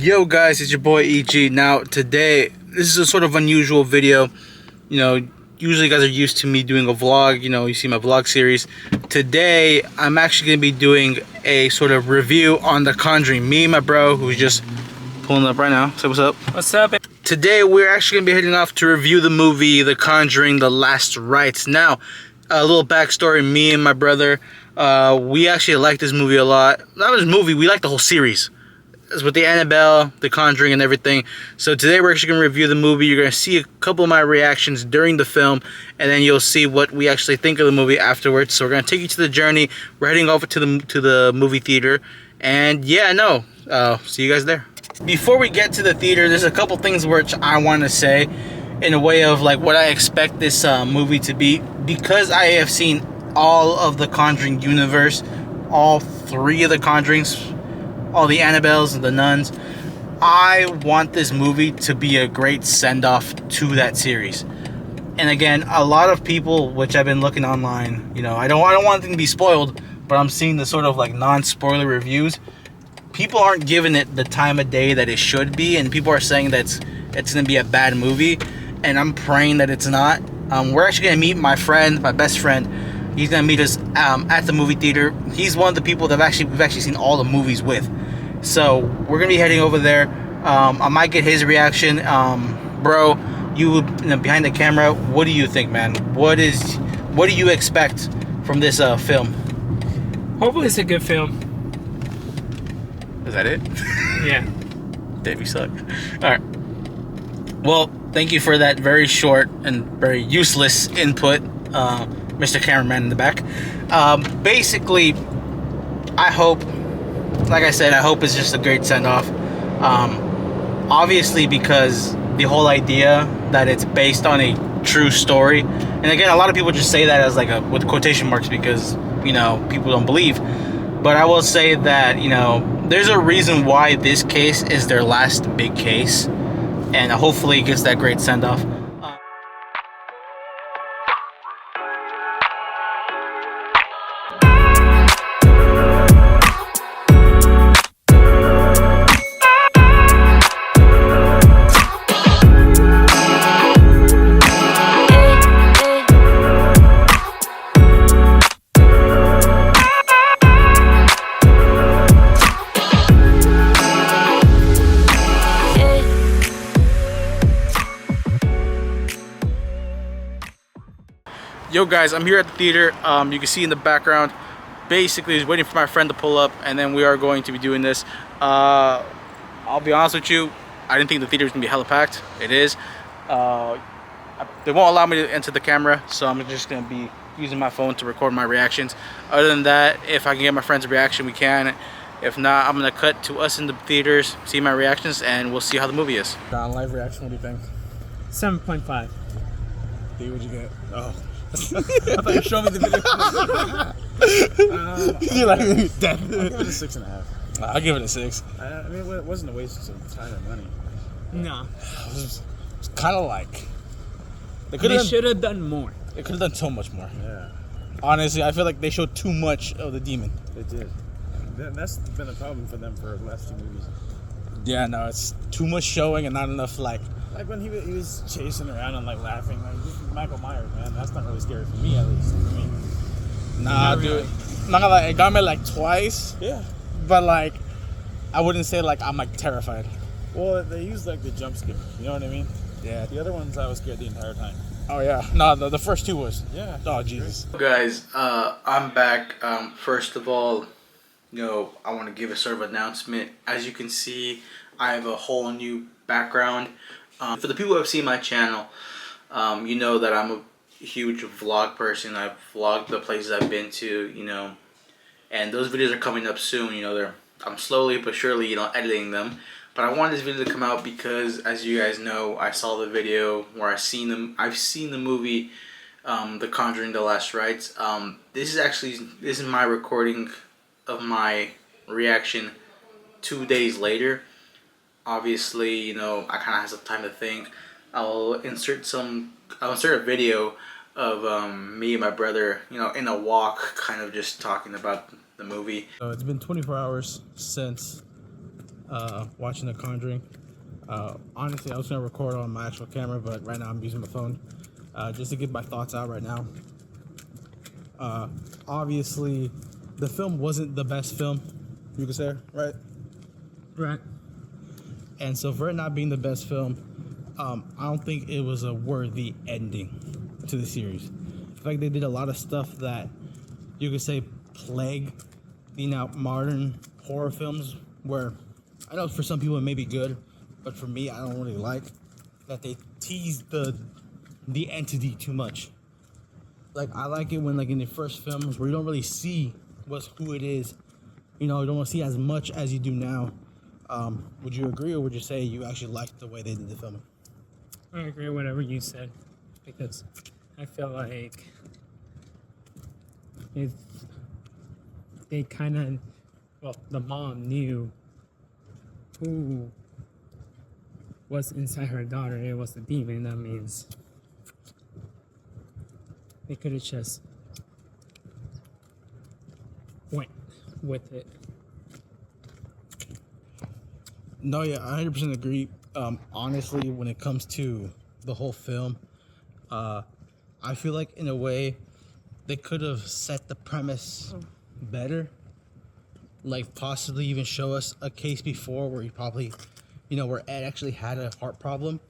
Yo guys, it's your boy EG. Now today, this is a sort of unusual video. Usually you guys are used to me doing a vlog. You see my vlog series. Today, I'm actually going to be doing a sort of review on The Conjuring. Me and my bro, who's just pulling up right now. Say what's up. What's up? Today, we're actually going to be heading off to review the movie The Conjuring, The Last Rites. Now, a little backstory, me and my brother, we actually like this movie a lot. Not this movie, we like the whole series. With the Annabelle, the Conjuring, and everything. So today we're actually going to review the movie. You're going to see a couple of my reactions during the film, and then you'll see what we actually think of the movie afterwards. So we're going to take you to the journey. We're heading over to the movie theater, and yeah, see you guys there. Before we get to the theater, there's a couple things which I want to say in a way of like what I expect this movie to be, because I have seen all of the Conjuring universe, all three of the Conjurings, all the Annabelles and the nuns. I want this movie to be a great send-off to that series. And again, a lot of people, which I've been looking online, I don't want anything to be spoiled, but I'm seeing the sort of like non-spoiler reviews. People aren't giving it the time of day that it should be, and people are saying that it's going to be a bad movie, and I'm praying that it's not. We're actually going to meet my friend, my best friend. He's going to meet us at the movie theater. He's one of the people that we've actually seen all the movies with. So we're going to be heading over there. I might get his reaction. Bro, you behind the camera, what do you think, man? What do you expect from this film? Hopefully it's a good film. Is that it? Yeah. Damn, you suck. Alright. Well, thank you for that very short and very useless input, Mr. Cameraman in the back. Basically, I hope, like I said, I hope it's just a great send-off. Obviously, because the whole idea that it's based on a true story, and again, a lot of people just say that as like with quotation marks because, people don't believe. But I will say that, there's a reason why this case is their last big case, and hopefully it gets that great send-off. Yo guys, I'm here at the theater. You can see in the background, basically just waiting for my friend to pull up, and then we are going to be doing this. I'll be honest with you, I didn't think the theater was gonna be hella packed. It is. They won't allow me to enter the camera, so I'm just gonna be using my phone to record my reactions. Other than that, if I can get my friend's reaction, we can. If not, I'm gonna cut to us in the theaters, see my reactions, and we'll see how the movie is. On live reaction, what do you think? 7.5. Dude, what'd you get? Oh. I thought you showed me the video. You're like dead. I'll give it a 6.5. I'll give it a 6. I mean, it wasn't a waste of time and money. No. It was kind of like They should have done more. They could have done so much more. Yeah. Honestly, I feel like they showed too much of the demon. They did. That's been a problem for them for the last 2 movies. Yeah, no, it's too much showing and not enough Like when he was chasing around and like laughing, like this is Michael Myers, man. That's not really scary for me, at least. For me. Nah, dude. Not gonna lie, it got me like twice. Yeah. But like, I wouldn't say like I'm like terrified. Well, they used like the jump scare. You know what I mean? Yeah. The other ones, I was scared the entire time. Oh yeah. No, the first 2 was. Yeah. Oh Jesus. Guys, I'm back. First of all, I want to give a sort of announcement. As you can see, I have a whole new background. For the people who have seen my channel, you know that I'm a huge vlog person. I've vlogged the places I've been to, and those videos are coming up soon. I'm slowly but surely, editing them. But I wanted this video to come out because, as you guys know, I saw the video where I've seen the movie, The Conjuring, The Last Rites. This is my recording of my reaction 2 days later. Obviously, I kind of have some time to think. I'll insert a video of me and my brother, in a walk, kind of just talking about the movie. So it's been 24 hours since watching The Conjuring. Honestly, I was gonna record on my actual camera, but right now I'm using my phone just to get my thoughts out right now. Obviously, the film wasn't the best film, you could say, right? Right. And so for it not being the best film, I don't think it was a worthy ending to the series. In fact, they did a lot of stuff that you could say plague, modern horror films, where I know for some people it may be good, but for me, I don't really like that they tease the entity too much. Like, I like it when, like, in the first films where you don't really see who it is, you don't see as much as you do now. Would you agree, or would you say you actually liked the way they did the filming? I agree with whatever you said, because I feel like they kind of, well, the mom knew who was inside her daughter. It was the demon. That means they could have just went with it. No, yeah, I 100% agree. Honestly, when it comes to the whole film, I feel like in a way they could have set the premise better. Like, possibly even show us a case before where he probably, where Ed actually had a heart problem,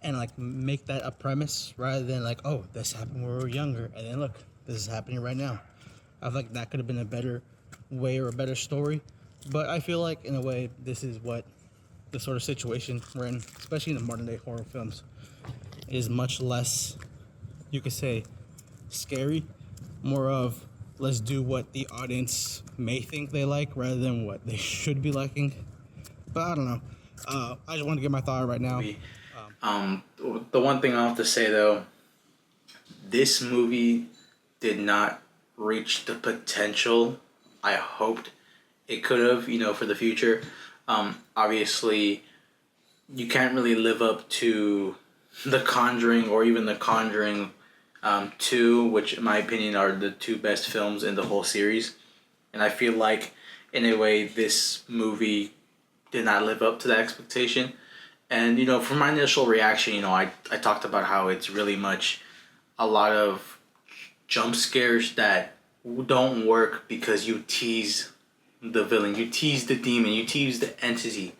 and like make that a premise rather than like, oh, this happened when we were younger, and then look, this is happening right now. I feel like that could have been a better way or a better story. But I feel like in a way this is what the sort of situation we're in, especially in the modern day horror films, is much less, you could say, scary. More of, let's do what the audience may think they like rather than what they should be liking. But I don't know. I just want to get my thought right now. The one thing I have to say though, this movie did not reach the potential I hoped it could have, for the future. Obviously, you can't really live up to The Conjuring or even The Conjuring 2, which in my opinion are the two best films in the whole series. And I feel like, in a way, this movie did not live up to that expectation. And, from my initial reaction, I talked about how it's really much a lot of jump scares that don't work because you tease the villain, you tease the demon, you tease the entity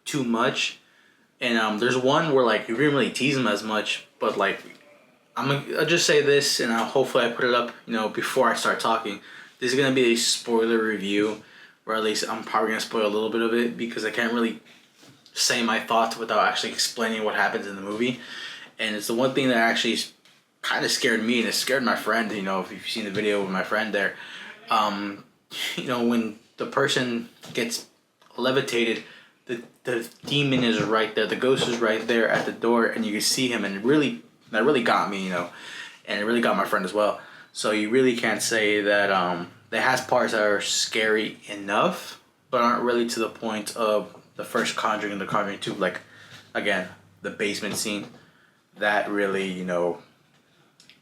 too much. And there's one where, like, you didn't really tease him as much, but, like, I'll just say this, and hopefully I put it up, before I start talking. This is going to be a spoiler review, or at least I'm probably going to spoil a little bit of it, because I can't really say my thoughts without actually explaining what happens in the movie. And it's the one thing that actually kind of scared me, and it scared my friend, if you've seen the video with my friend there. When the person gets levitated, the demon is right there, the ghost is right there at the door, and you can see him, and that really got me, and it really got my friend as well. So you really can't say that it has parts that are scary enough, but aren't really to the point of the first Conjuring and The Conjuring 2. Like, again, the basement scene, that really,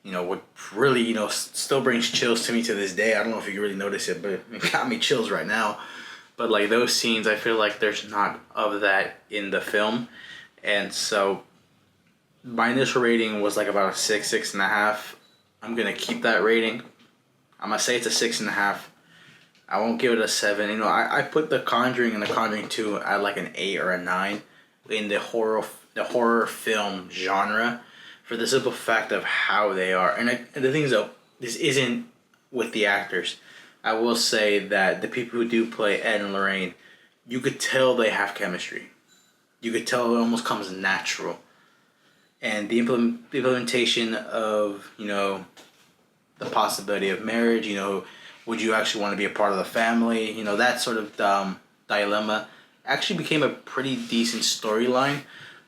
what really, still brings chills to me to this day. I don't know if you can really notice it, but it got me chills right now. But, like, those scenes, I feel like there's not of that in the film. And so my initial rating was like about a 6.5. I'm going to keep that rating. I'm going to say it's a 6.5. I won't give it a 7. I put The Conjuring and The Conjuring 2 at like an 8 or a 9 in the horror film genre, for the simple fact of how they are. And the thing is, though, this isn't with the actors. I will say that the people who do play Ed and Lorraine, you could tell they have chemistry. You could tell it almost comes natural. And the implementation of, the possibility of marriage, would you actually want to be a part of the family? That sort of dilemma actually became a pretty decent storyline,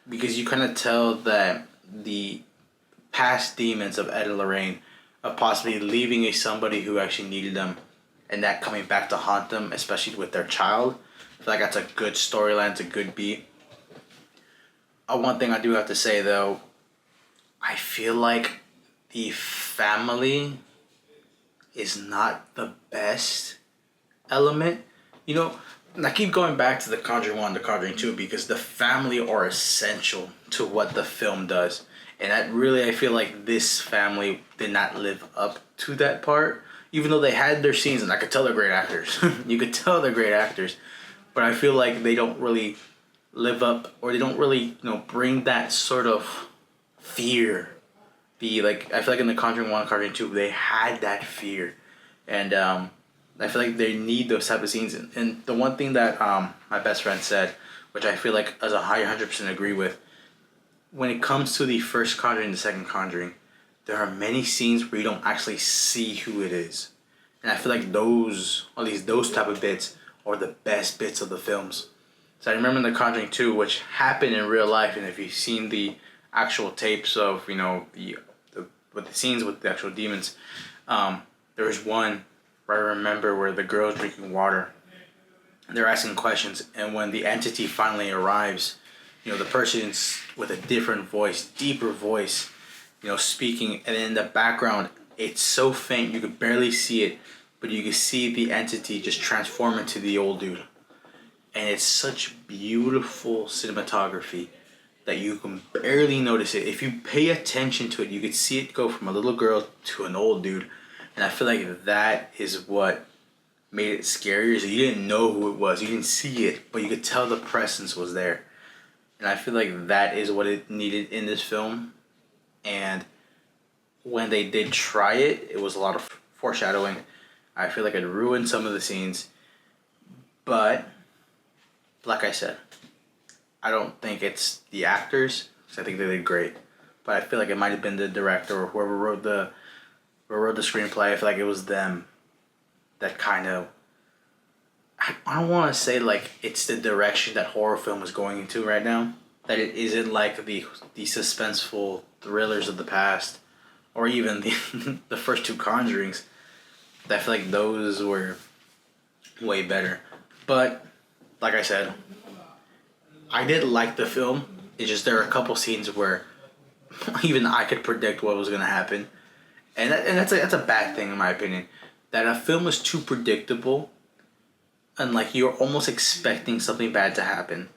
because you kind of tell that the past demons of Ed and Lorraine of possibly leaving somebody who actually needed them, and that coming back to haunt them, especially with their child. I feel like that's a good storyline, it's a good beat. One thing I do have to say, though, I feel like the family is not the best element. And I keep going back to the Conjuring 1, the Conjuring 2 because the family are essential to what the film does. And that really, I feel like this family did not live up to that part. Even though they had their scenes, and I could tell they're great actors. You could tell they're great actors. But I feel like they don't really live up, or they don't really, bring that sort of fear. I feel like in the Conjuring 1, Conjuring 2, they had that fear. And I feel like they need those type of scenes. And the one thing that my best friend said, which I feel like as a high 100% agree with, when it comes to the first Conjuring and the second Conjuring, there are many scenes where you don't actually see who it is. And I feel like those, or at least those type of bits, are the best bits of the films. So I remember in the Conjuring 2, which happened in real life, and if you've seen the actual tapes of, with the scenes with the actual demons, there was one where I remember where the girl's drinking water. And they're asking questions, and when the entity finally arrives, the person's with a different voice, deeper voice, speaking, and in the background, it's so faint you could barely see it, but you can see the entity just transform into the old dude. And it's such beautiful cinematography that you can barely notice it. If you pay attention to it, you could see it go from a little girl to an old dude. And I feel like that is what made it scarier, is that you didn't know who it was. You didn't see it, but you could tell the presence was there. And I feel like that is what it needed in this film. And when they did try it, it was a lot of foreshadowing. I feel like it ruined some of the scenes. But, like I said, I don't think it's the actors, because I think they did great. But I feel like it might have been the director or whoever wrote the screenplay. I feel like it was them that kind of... I don't want to say like it's the direction that horror film is going into right now. That it isn't like the suspenseful thrillers of the past, or even the first two Conjurings. I feel like those were way better. But like I said, I did like the film. It's just there are a couple scenes where even I could predict what was gonna happen, and that's a bad thing in my opinion. That a film is too predictable, and like you're almost expecting something bad to happen.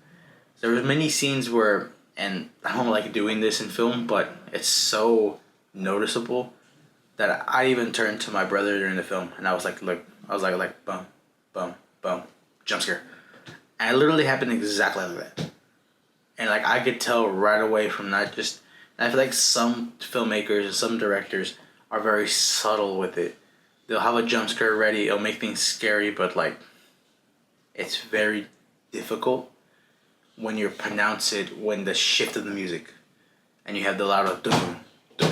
There was many scenes where, and I don't like doing this in film, but it's so noticeable that I even turned to my brother during the film, and I was like, look, boom, boom, boom, jump scare. And it literally happened exactly like that. And like I could tell right away from that. Just, I feel like some filmmakers and some directors are very subtle with it. They'll have a jump scare ready, it'll make things scary, but like it's very difficult when you pronounce it when the shift of the music and you have the loud of dun dun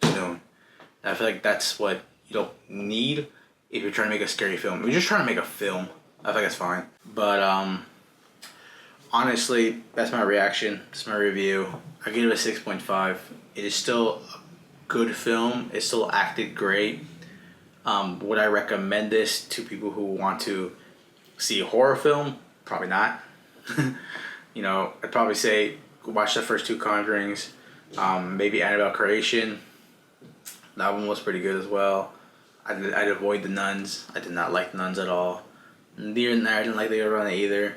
dun dun. I feel like that's what you don't need if you're trying to make a scary film. If you're just trying to make a film, I think it's fine. But honestly, that's my reaction. That's my review. I give it a 6.5. It is still a good film. It's still acted great. Would I recommend this to people who want to see a horror film? Probably not. I'd probably say watch the first two Conjurings. Maybe Annabelle Creation. That one was pretty good as well. I'd avoid the nuns. I did not like the nuns at all. I didn't like the other one either.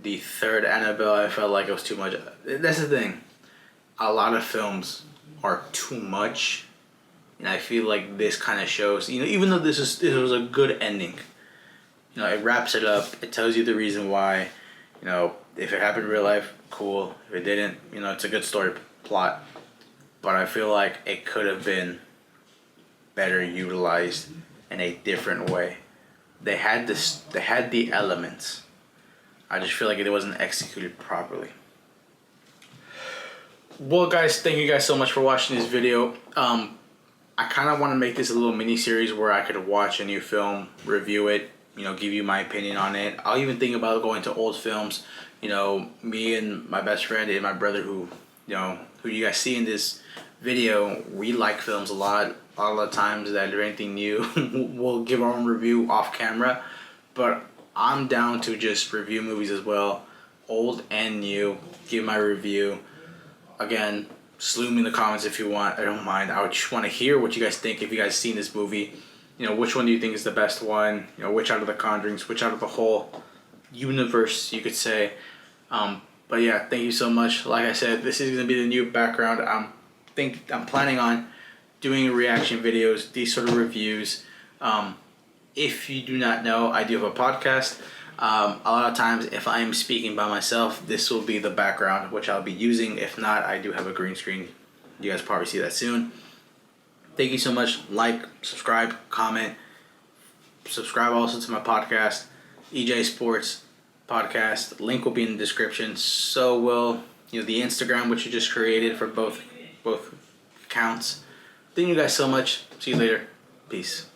The third Annabelle, I felt like it was too much. That's the thing. A lot of films are too much. And I feel like this kind of shows, even though this was a good ending, it wraps it up. It tells you the reason why. If it happened in real life, cool. If it didn't, it's a good story plot. But I feel like it could have been better utilized in a different way. They had the elements. I just feel like it wasn't executed properly. Well, guys, thank you guys so much for watching this video. I kind of want to make this a little mini series where I could watch a new film, review it, give you my opinion on it. I'll even think about going to old films. Me and my best friend and my brother, who you guys see in this video, we like films a lot. A lot of times that if anything new, we'll give our own review off camera. But I'm down to just review movies as well, old and new. Give my review. Again, slew me in the comments if you want. I don't mind. I just want to hear what you guys think. If you guys seen this movie, which one do you think is the best one? Which out of the Conjurings, which out of the whole universe, you could say. But yeah, thank you so much. Like I said, this is gonna be the new background. I'm planning on doing reaction videos, these sort of reviews. If you do not know, I do have a podcast. A lot of times, if I'm speaking by myself, this will be the background which I'll be using. If not, I do have a green screen. You guys probably see that soon. Thank you so much. Like, subscribe, comment. Subscribe also to my podcast, EJ Sports Podcast. Link will be in the description. So will the Instagram, which you just created for both accounts. Thank you guys so much. See you later. Peace.